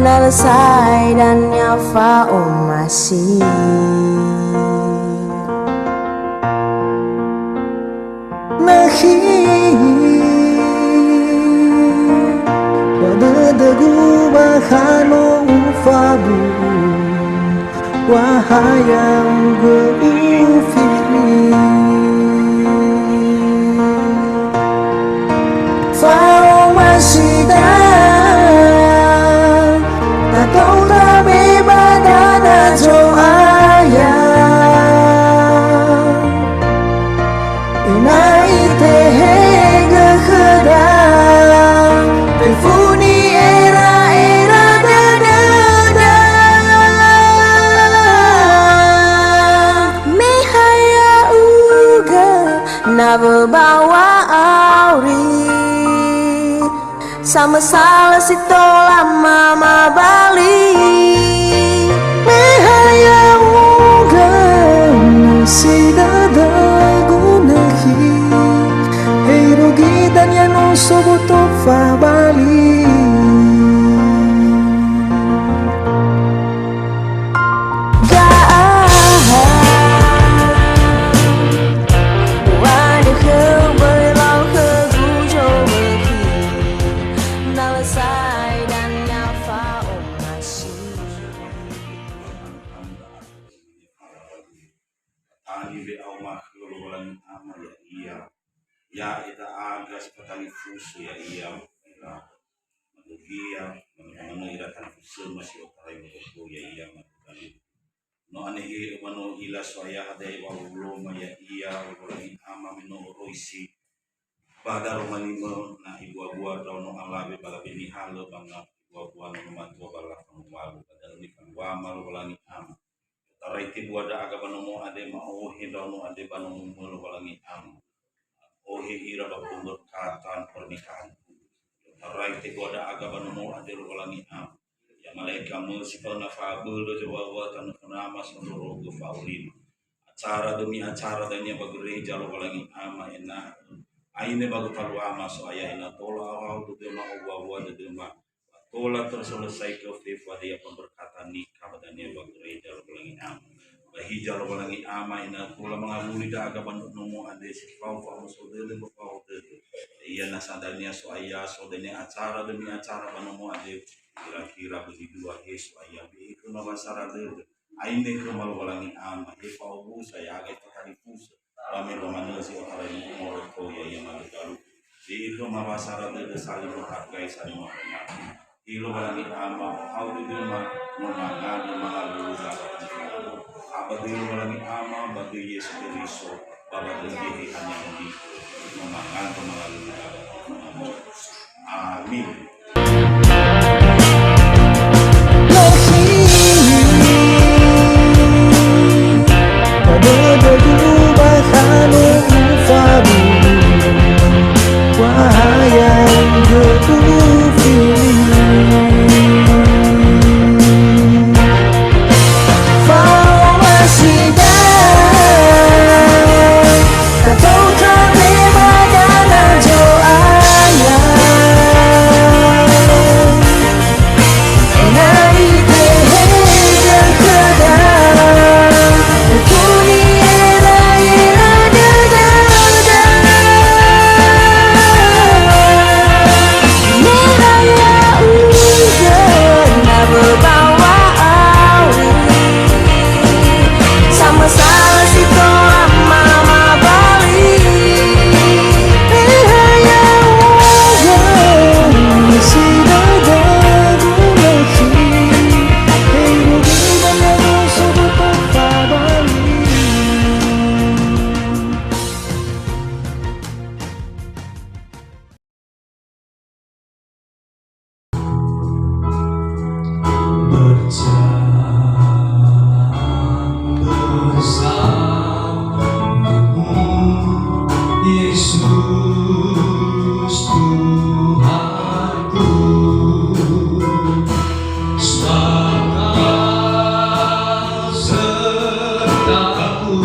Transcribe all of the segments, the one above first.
Nalesai dan nyafa masih nahi wadadagu bahano ufabu wahayang geufili fao masih dan tahu tabe badana jo ayang inai tehega khedang telefoni era dada mehaya uga na berbawa auri sama salah si lama mabali mehaya uga si dada gunahi hey rugi dan yan usubuto fabali ya ita agas patani fusu ya iya ila madugia mana ira tan fusu masih otarai motoku ya iya matali no anehi mano ila soya ada iwa uloma ya iya ulami ama mino roisi pada romani mo na ibu-ibu no alabe bala bini halo bangga ibu-ibu no mantua bala kamuwalu pada ni kamuwa ulami ama tarai tibu ada aga banomo ade mau hidano ade banomo mo ulami ama ohe ira ba pemberkatan pernikahan. Tarai te goda aga banomo ade ulangi am. Ya malaika mo sifana fabel do jawa tan nama sonoro go faulin. Acara demi acara dan ya gereja lo ulangi ama ena. Aine bagu talu ama so aya ena tola awal do dema owa de dema. Tola terselesai ke fifa dia pemberkatan nikah dan ya gereja lo ulangi ama. Bahija lo balangi ama ina kula mangabuli da aga banduk nomo ade si fau so dele mo fau dele iya nasadanya so aya so dene acara demi acara banomo ade kira-kira bagi dua so aya bi itu nama sara dele aine ke malo balangi ama e fau bu saya aga tadi pus rame romano si otara ni mo ko ya malu dalu di itu nama sara dele saling menghargai saling menghormati ilo balangi ama au di dema mengangan mengalu abadil walami ama bagi Yesus Kristo babadil dihi hanya di memangan pemangalu amin. Sertaku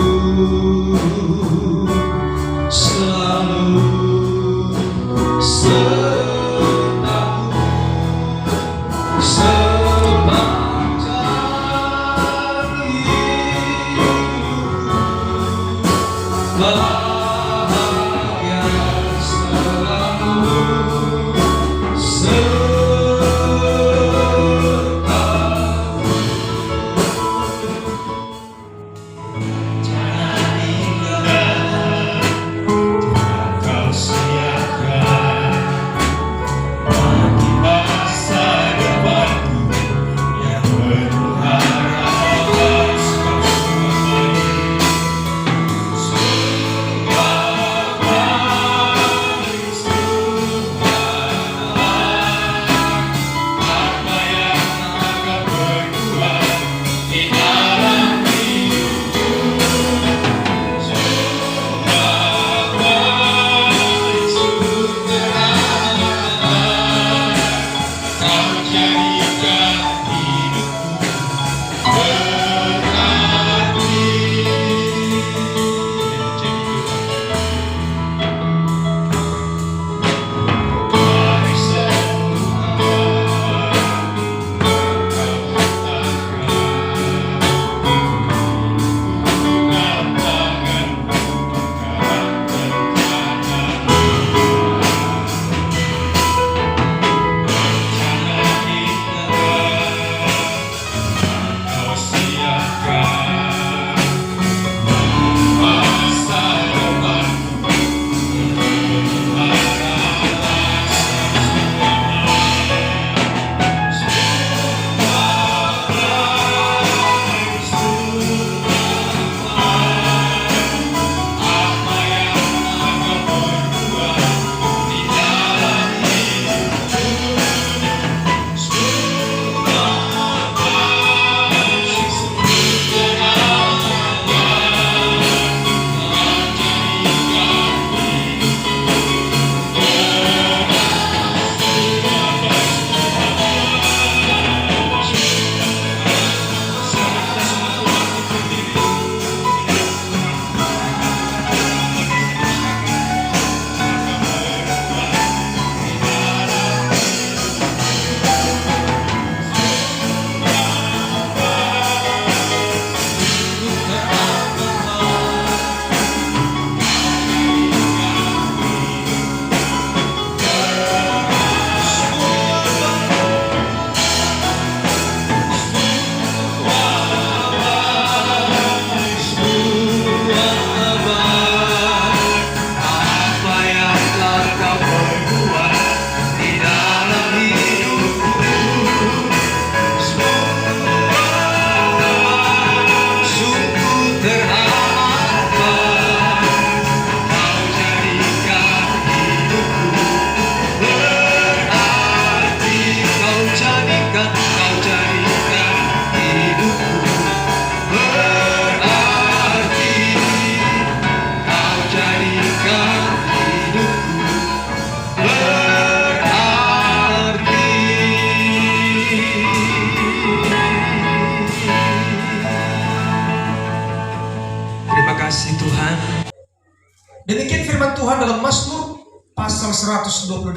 Demikian firman Tuhan dalam Mazmur pasal 128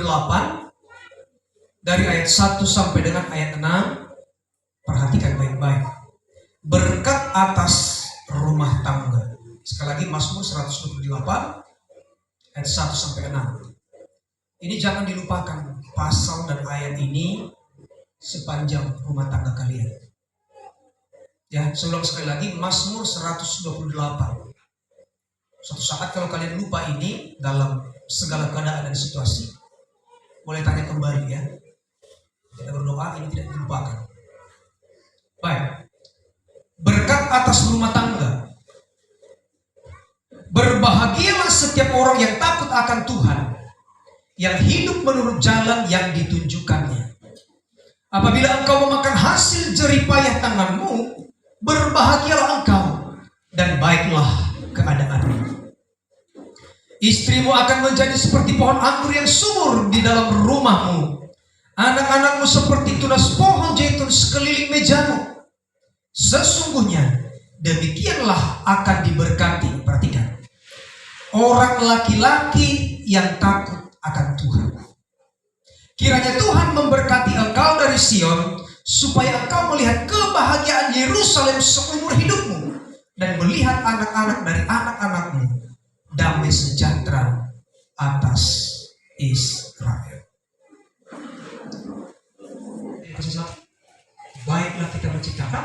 dari ayat 1 sampai dengan ayat 6. Perhatikan baik-baik. Berkat atas rumah tangga. Sekali lagi Mazmur 128 ayat 1 sampai 6. Ini jangan dilupakan pasal dan ayat ini sepanjang rumah tangga kalian. Ya, sebelum sekali lagi Mazmur 128. Suatu saat kalau kalian lupa ini dalam segala keadaan dan situasi, boleh tanya kembali ya. Kita berdoa ini tidak dilupakan. Baik. Berkat atas rumah tangga. Berbahagialah setiap orang yang takut akan Tuhan, yang hidup menurut jalan yang ditunjukkannya. Apabila engkau memakan hasil jerih payah tanganmu, berbahagialah engkau dan baiklah keadaanmu. Istrimu akan menjadi seperti pohon anggur yang subur di dalam rumahmu. Anak-anakmu seperti tunas pohon zaitun sekeliling mejamu. Sesungguhnya demikianlah akan diberkati. Perhatikan. Orang laki-laki yang takut akan Tuhan. Kiranya Tuhan memberkati engkau dari Sion, supaya engkau melihat kebahagiaan Yerusalem seumur hidupmu, dan melihat anak-anak dari anak-anakmu damai sejahtera atas Israel. Baiklah kita menciptakan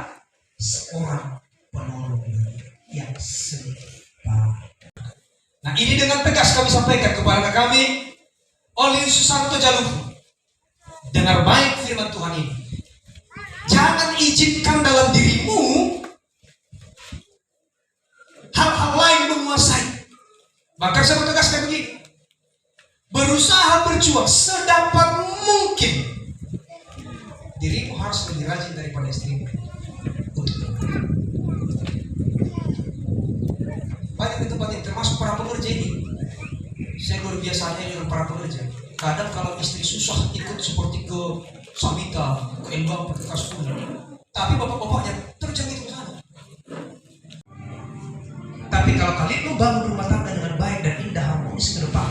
seorang penolong yang sepadan. Nah, ini dengan tegas kami sampaikan kepada kami oleh Susanto Jaluhu. Dengar baik firman Tuhan ini. Jangan izinkan dalam dirimu hal-hal lain menguasai. Maka saya menegaskan begini. Berusaha berjuang sedapat mungkin. Dirimu harus lebih rajin daripada istrimu. Banyak di tempat ini, termasuk para pekerja ini. Saya luar biasanya dengan para pekerja. Kadang kalau istri susah ikut seperti ke Sabita, Kembang, Perkas Pun. Tapi bapak-bapaknya terjangkit ke sana. Tapi kalau kalian mau bangun rumah tangga dengan baik dan indah harmonis ke depan,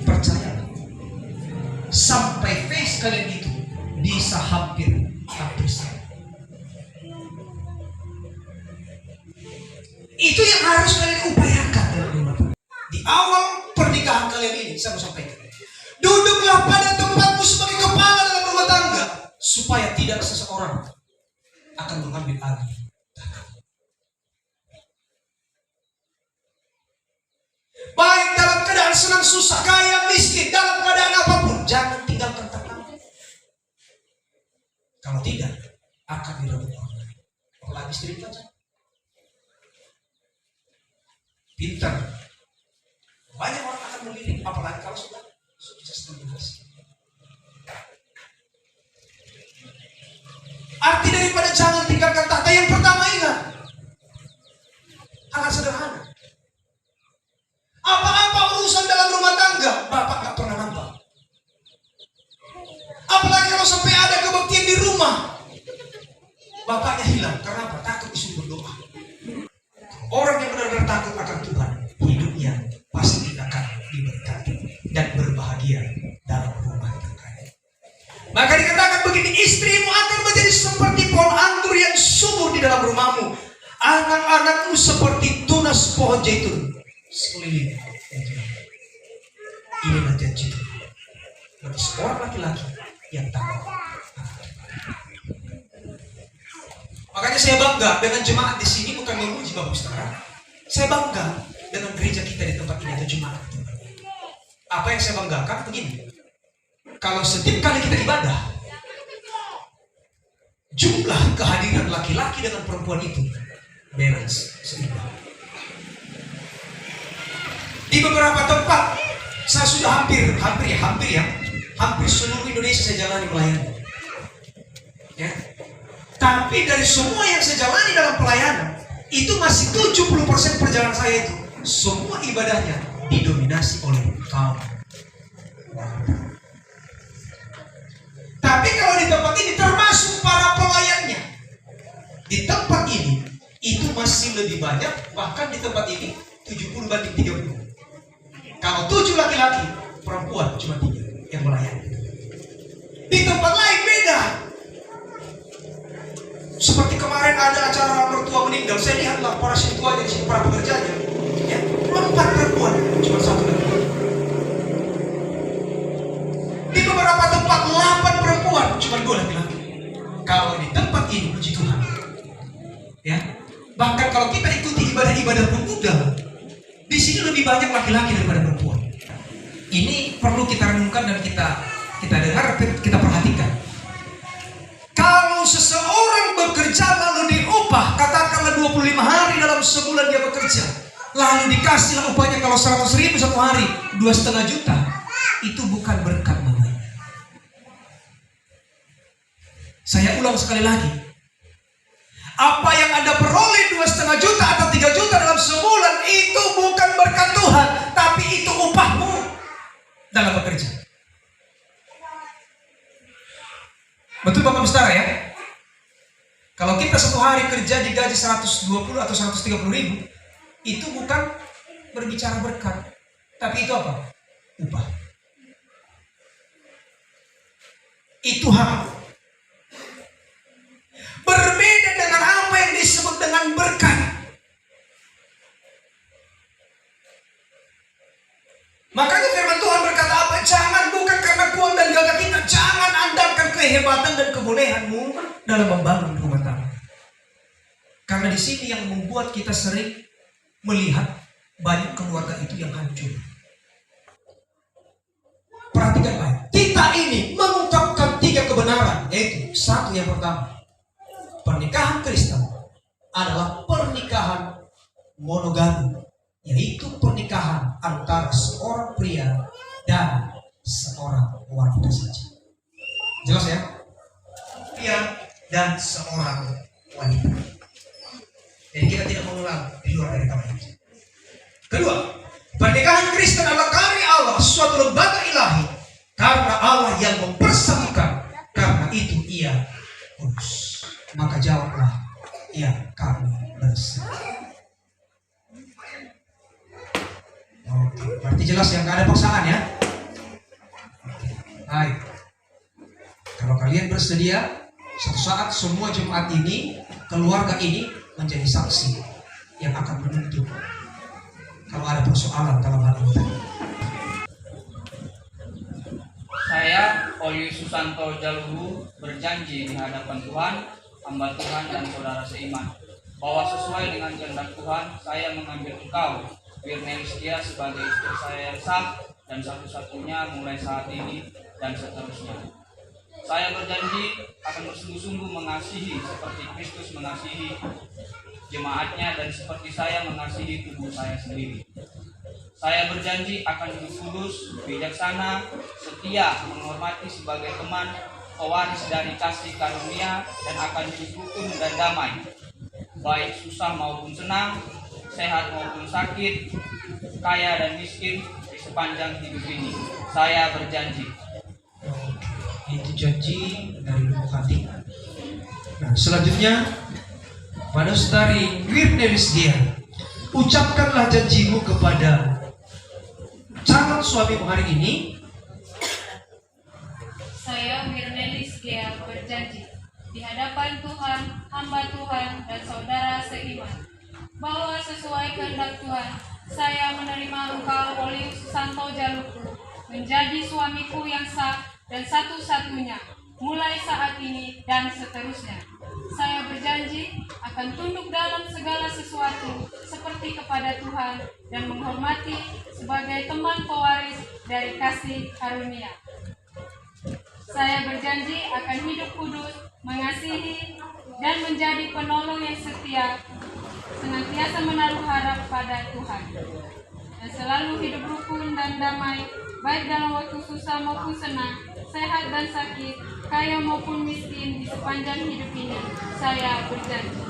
percaya, sampai face kalian itu bisa hampir sama. Itu yang harus kalian upayakan dalam rumah tangga. Di awal pernikahan kalian ini, saya mau sampaikan, duduklah pada tempatmu sebagai kepala dalam rumah tangga, supaya tidak seseorang akan mengambil alih. Baik dalam keadaan senang susah, kaya miskin, dalam keadaan apapun, jangan tinggalkan tangan. Kalau tidak, akan direbut orang lain. Apalagi istri pacar. Pintar. Banyak orang akan melirik, apalagi kalau sudah sukses dan berhasil. Arti daripada jangan tinggalkan tahta, yang pertama ingat, sangat sederhana. Apa-apa urusan dalam rumah tangga, bapak gak pernah nampak. Apalagi kalau sampai ada kebaktian di rumah, bapaknya hilang. Karena apa? Takut disuruh berdoa. Orang yang benar-benar takut akan Tuhan, hidupnya pasti akan diberkati dan berbahagia dalam rumah tangganya. Maka dikatakan begini, istrimu akan menjadi seperti pohon anggur yang subur di dalam rumahmu. Anak-anakmu seperti tunas pohon zaitun sekeliling. Inilah janji Tuhan bagi seorang laki-laki yang takut. Makanya saya bangga dengan jemaat di sini, bukan memuji Bapak Saudara. Saya bangga dengan gereja kita di tempat ini, itu jemaat. Apa yang saya banggakan begini, kalau setiap kali kita ibadah, jumlah kehadiran laki-laki dengan perempuan itu balance, seimbang. Di beberapa tempat saya sudah hampir seluruh Indonesia saya jalani pelayanan. Ya. Tapi dari semua yang saya jalani dalam pelayanan, itu masih 70% perjalanan saya itu semua ibadahnya didominasi oleh kaum wanita. Tapi kalau di tempat ini termasuk para pelayannya, di tempat ini itu masih lebih banyak, bahkan di tempat ini 70-30. Kalau 7 laki-laki, perempuan cuma 3 yang melayani. Di tempat lain beda. Seperti kemarin ada acara mertua meninggal, saya lihatlah para situanya di sini, para pekerjanya, ya, 4 perempuan, cuma 1 laki-laki. Di beberapa tempat 8 perempuan, cuma 2 laki-laki. Kalau di tempat ini, puji Tuhan, ya, bahkan kalau kita ikuti ibadah-ibadah pemuda, di sini lebih banyak laki-laki daripada perempuan. Ini perlu kita renungkan dan kita dengar, kita perhatikan. Kalau seseorang bekerja lalu diupah, katakanlah 25 hari dalam sebulan dia bekerja, lalu dikasihlah upahnya kalau 100.000 satu hari, 2,5 juta, itu bukan berkat namanya. Saya ulang sekali lagi, apa yang Anda peroleh 2,5 juta atau 3 juta dalam sebulan itu bukan berkat Tuhan, tapi itu upahmu dalam bekerja. Betul Bapak Saudara ya? Kalau kita satu hari kerja digaji 120 atau 130.000, itu bukan berbicara berkat, tapi itu apa? Upah. Itu hak. Berbeda dengan apa yang disebut dengan berkat. Makanya firman Tuhan berkata apa? Jangan, bukan karena kuat dan gagah kita, jangan andalkan kehebatan dan kebolehanmu dalam membangun rumah tangga. Karena di sini yang membuat kita sering melihat banyak keluarga itu yang hancur. Perhatikan baik. Kita ini mengungkapkan 3 kebenaran, yaitu 1 yang pertama, pernikahan Kristen adalah pernikahan monogami, yaitu pernikahan antara seorang pria dan seorang wanita saja. Jelas ya? Pria dan seorang wanita. Jadi kita tidak mengulang di luar dari kamar ini. Kedua, pernikahan Kristen adalah karya Allah, suatu lembaga ilahi, karena Allah yang mempersatukan. Karena itu ia kudus. Maka jawablah, ya kami bersih. Oke, berarti jelas ya, nggak ada paksaan ya. Baik. Kalau kalian bersedia, suatu saat semua Jumat ini, keluarga ini menjadi saksi yang akan menuntut kalau ada persoalan dalam hal ini. Saya, Olius Susanto Jaluhu, berjanji di hadapan Tuhan, hamba Tuhan dan saudara seiman, bahwa sesuai dengan kehendak Tuhan, saya mengambil engkau, Wirnelis Dia, sebagai istri saya yang sah dan satu-satunya mulai saat ini dan seterusnya. Saya berjanji akan bersungguh-sungguh mengasihi seperti Kristus mengasihi jemaatnya dan seperti saya mengasihi tubuh saya sendiri. Saya berjanji akan hidup kudus, bijaksana, setia, menghormati sebagai teman, pewaris dari kasih karunia, dan akan hidup rukun dan damai, baik susah maupun senang, sehat maupun sakit, kaya dan miskin di sepanjang hidup ini. Saya berjanji. Itu janji dari lubuk hati. Nah, selanjutnya, pada saudari Wirnelis Dia, ucapkanlah janjimu kepada calon suamimu hari ini. Saya Wirnelis Dia berjanji di hadapan Tuhan, hamba Tuhan dan saudara seiman, bahwa sesuai kehendak Tuhan, saya menerima engkau, Olius Susanto Jaluhu, menjadi suamiku yang sah dan satu-satunya, mulai saat ini dan seterusnya. Saya berjanji akan tunduk dalam segala sesuatu seperti kepada Tuhan dan menghormati sebagai teman pewaris dari kasih karunia. Saya berjanji akan hidup kudus, mengasihi, dan menjadi penolong yang setia, senantiasa menaruh harap pada Tuhan, dan selalu hidup rukun dan damai, baik dalam waktu susah maupun senang, sehat dan sakit, kaya maupun miskin di sepanjang hidup ini. Saya berjanji.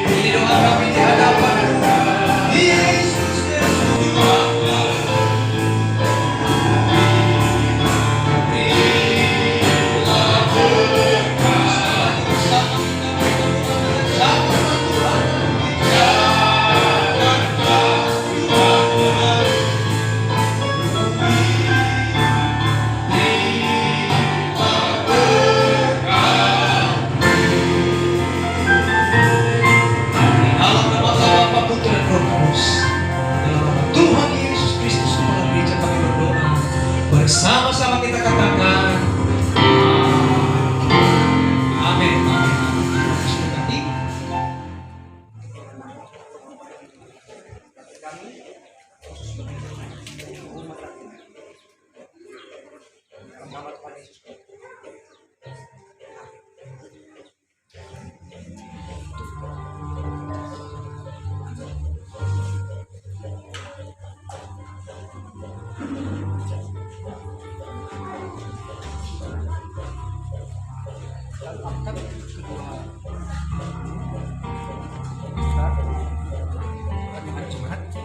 Ini doa kami di hadapan Yesus Kristus. Dalam nama Bapa, Putra, dan Roh Kudus. Dalam nama Tuhan Yesus Kristus, Kepala Gereja, kami berdoa. Bersama-sama kita katakan, amin. Amin. Berkati.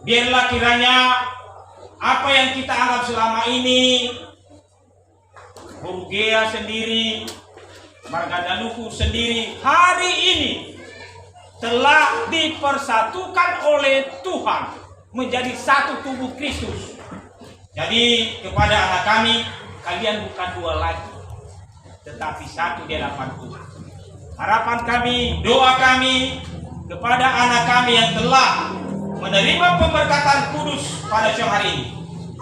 Biarlah kiranya apa yang kita anggap selama ini, Borugea sendiri, Margadaluku sendiri, hari ini telah dipersatukan oleh Tuhan menjadi satu tubuh Kristus. Jadi kepada anak kami, kalian bukan dua lagi, tetapi satu di hadapan Tuhan. Harapan kami, doa kami kepada anak kami yang telah menerima pemberkatan kudus pada siang hari ini.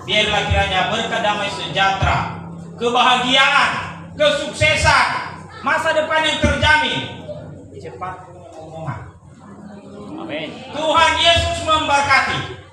Biarlah kiranya berkat damai sejahtera, kebahagiaan, kesuksesan, masa depan yang terjamin cepat omongan. Amin. Tuhan Yesus memberkati.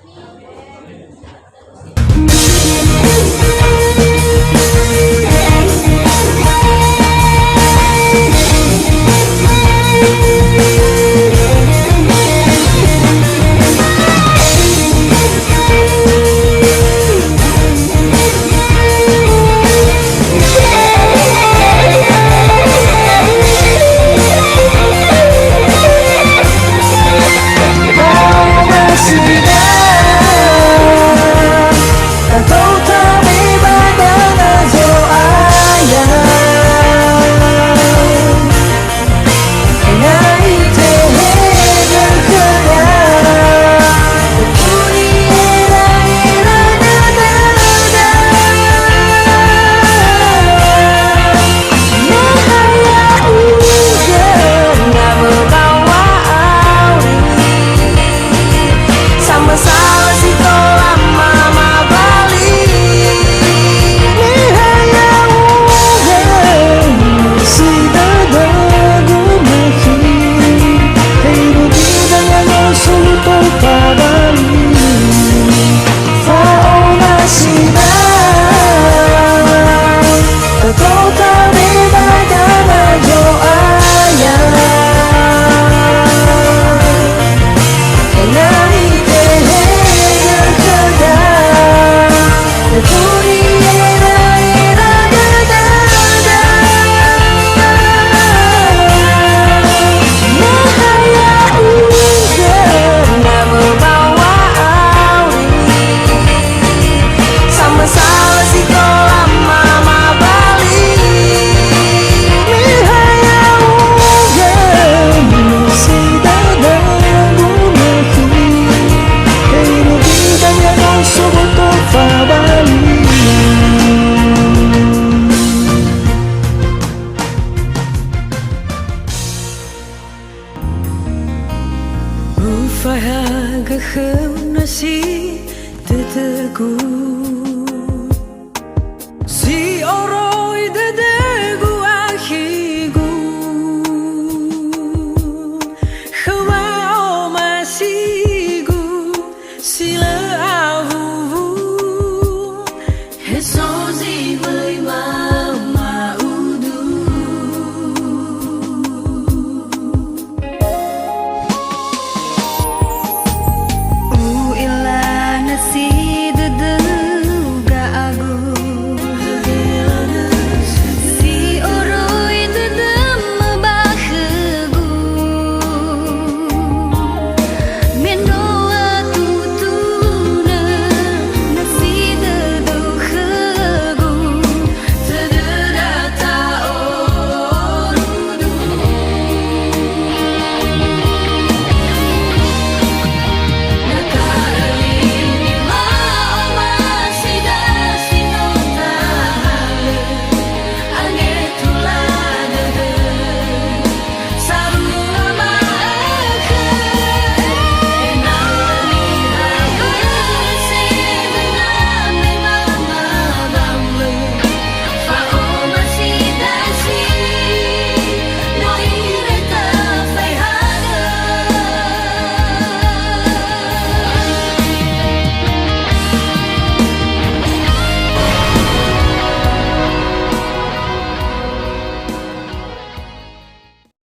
Si